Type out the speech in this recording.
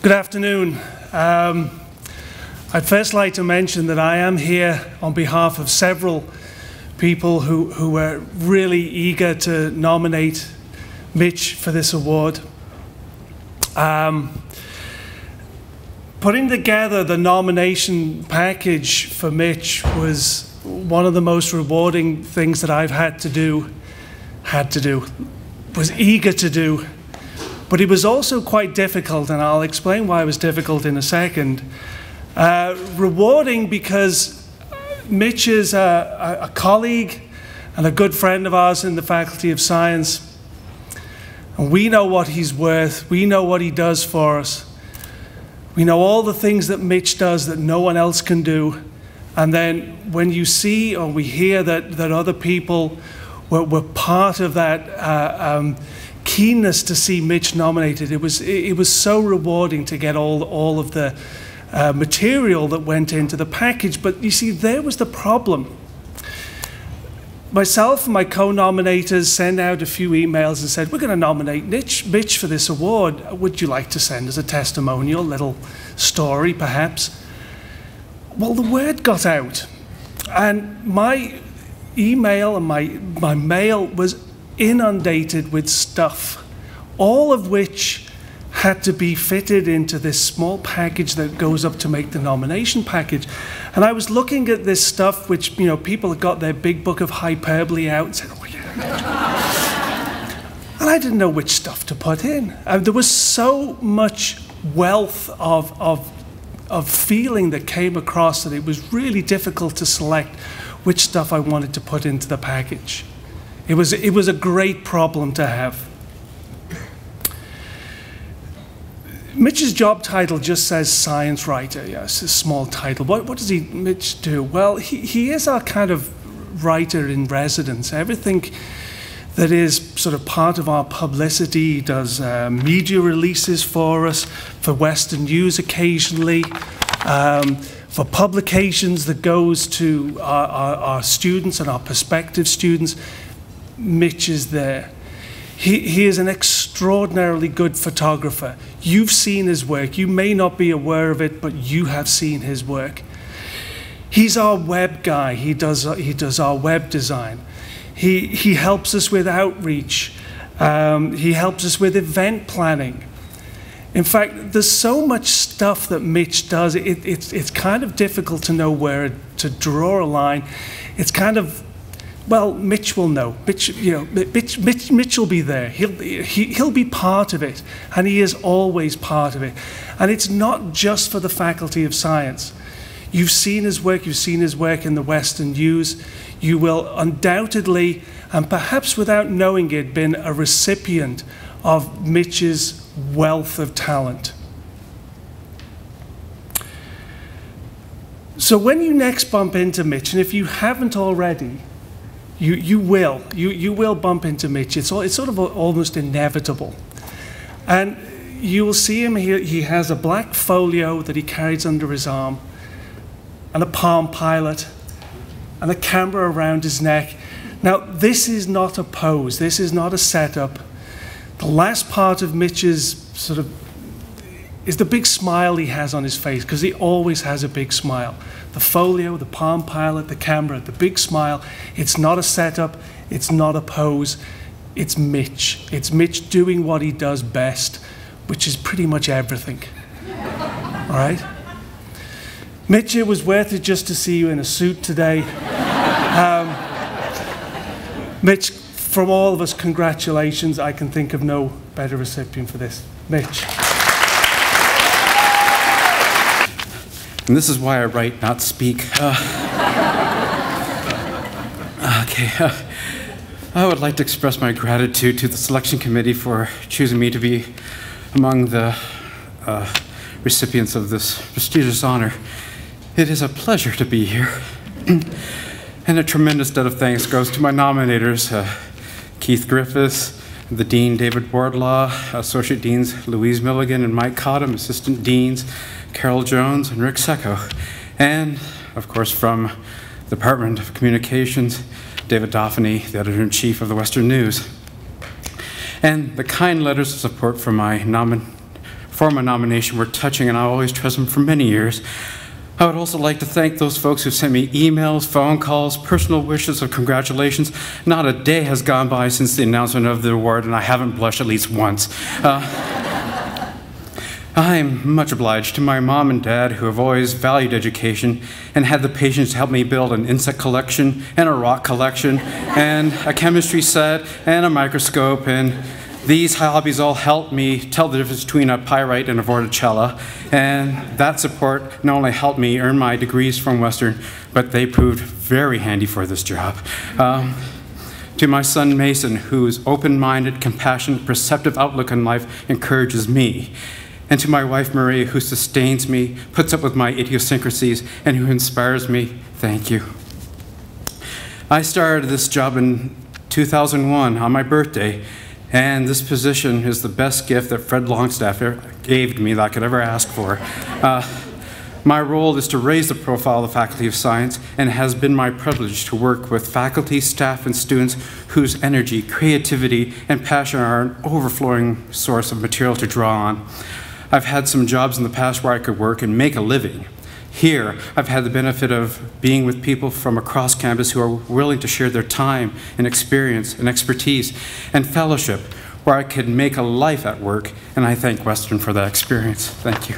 Good afternoon. I'd first like to mention that I am here on behalf of several people who were really eager to nominate Mitch for this award. Putting together the nomination package for Mitch was one of the most rewarding things that I've had to do, was eager to do. But it was also quite difficult, and I'll explain why it was difficult in a second. Rewarding because Mitch is a colleague and a good friend of ours in the Faculty of Science. And we know what he's worth. We know what he does for us. We know all the things that Mitch does that no one else can do. And then when you see or we hear that other people were part of that keenness to see Mitch nominated, it was so rewarding to get all of the material that went into the package. But you see, there was the problem. Myself and my co-nominators sent out a few emails and said, we're going to nominate Mitch for this award. Would you like to send us a testimonial, little story perhaps? Well, the word got out, and my email and my mail was inundated with stuff, all of which had to be fitted into this small package that goes up to make the nomination package. And I was looking at this stuff, which, you know, people had got their big book of hyperbole out and said, oh yeah. And I didn't know which stuff to put in. There was so much wealth of feeling that came across that it was really difficult to select which stuff I wanted to put into the package. It was a great problem to have. Mitch's job title just says science writer. Yes, a small title. What does Mitch do? Well, he is our kind of writer in residence. Everything that is sort of part of our publicity. He does media releases for us, for Western News occasionally, for publications that goes to our students and our prospective students. Mitch is there. He is an extraordinarily good photographer. You've seen his work. You may not be aware of it, but you have seen his work. He's our web guy. He does our web design. He helps us with outreach. He helps us with event planning. In fact, there's so much stuff that Mitch does. It's kind of difficult to know where to draw a line. It's kind of, well, Mitch will know. Mitch will be there. He'll be part of it, and he is always part of it. And it's not just for the Faculty of Science. You've seen his work. You've seen his work in the Western News. You will undoubtedly, and perhaps without knowing it, been a recipient of Mitch's wealth of talent. So when you next bump into Mitch, and if you haven't already, you will bump into Mitch. It's sort of almost inevitable. And you will see him here. He has a black folio that he carries under his arm, and a Palm Pilot, and a camera around his neck. Now, this is not a pose. This is not a setup. The last part of Mitch's sort of is the big smile he has on his face, because he always has a big smile. The folio, the Palm Pilot, the camera, the big smile. It's not a setup. It's not a pose. It's Mitch. It's Mitch doing what he does best, which is pretty much everything. All right? Mitch, it was worth it just to see you in a suit today. Mitch, from all of us, congratulations. I can think of no better recipient for this. Mitch. And this is why I write, not speak. I would like to express my gratitude to the selection committee for choosing me to be among the recipients of this prestigious honor. It is a pleasure to be here. And a tremendous debt of thanks goes to my nominators, Keith Griffiths, the Dean David Wardlaw, Associate Deans Louise Milligan and Mike Cottam, Assistant Deans Carol Jones and Rick Secco, and of course from the Department of Communications, David Doffany, the Editor-in-Chief of the Western News. And the kind letters of support from my for my nomination were touching, and I always trust them for many years. I would also like to thank those folks who sent me emails, phone calls, personal wishes of congratulations. Not a day has gone by since the announcement of the award, and I haven't blushed at least once. I'm much obliged to my mom and dad, who have always valued education and had the patience to help me build an insect collection and a rock collection and a chemistry set and a microscope. And these hobbies all helped me tell the difference between a pyrite and a vorticella. And that support not only helped me earn my degrees from Western, but they proved very handy for this job. To my son Mason, whose open-minded, compassionate, perceptive outlook on life encourages me. And to my wife, Marie, who sustains me, puts up with my idiosyncrasies, and who inspires me, thank you. I started this job in 2001 on my birthday, and this position is the best gift that Fred Longstaff gave me that I could ever ask for. My role is to raise the profile of the Faculty of Science, and it has been my privilege to work with faculty, staff, and students whose energy, creativity, and passion are an overflowing source of material to draw on. I've had some jobs in the past where I could work and make a living. Here, I've had the benefit of being with people from across campus who are willing to share their time and experience and expertise and fellowship, where I could make a life at work, and I thank Western for that experience. Thank you.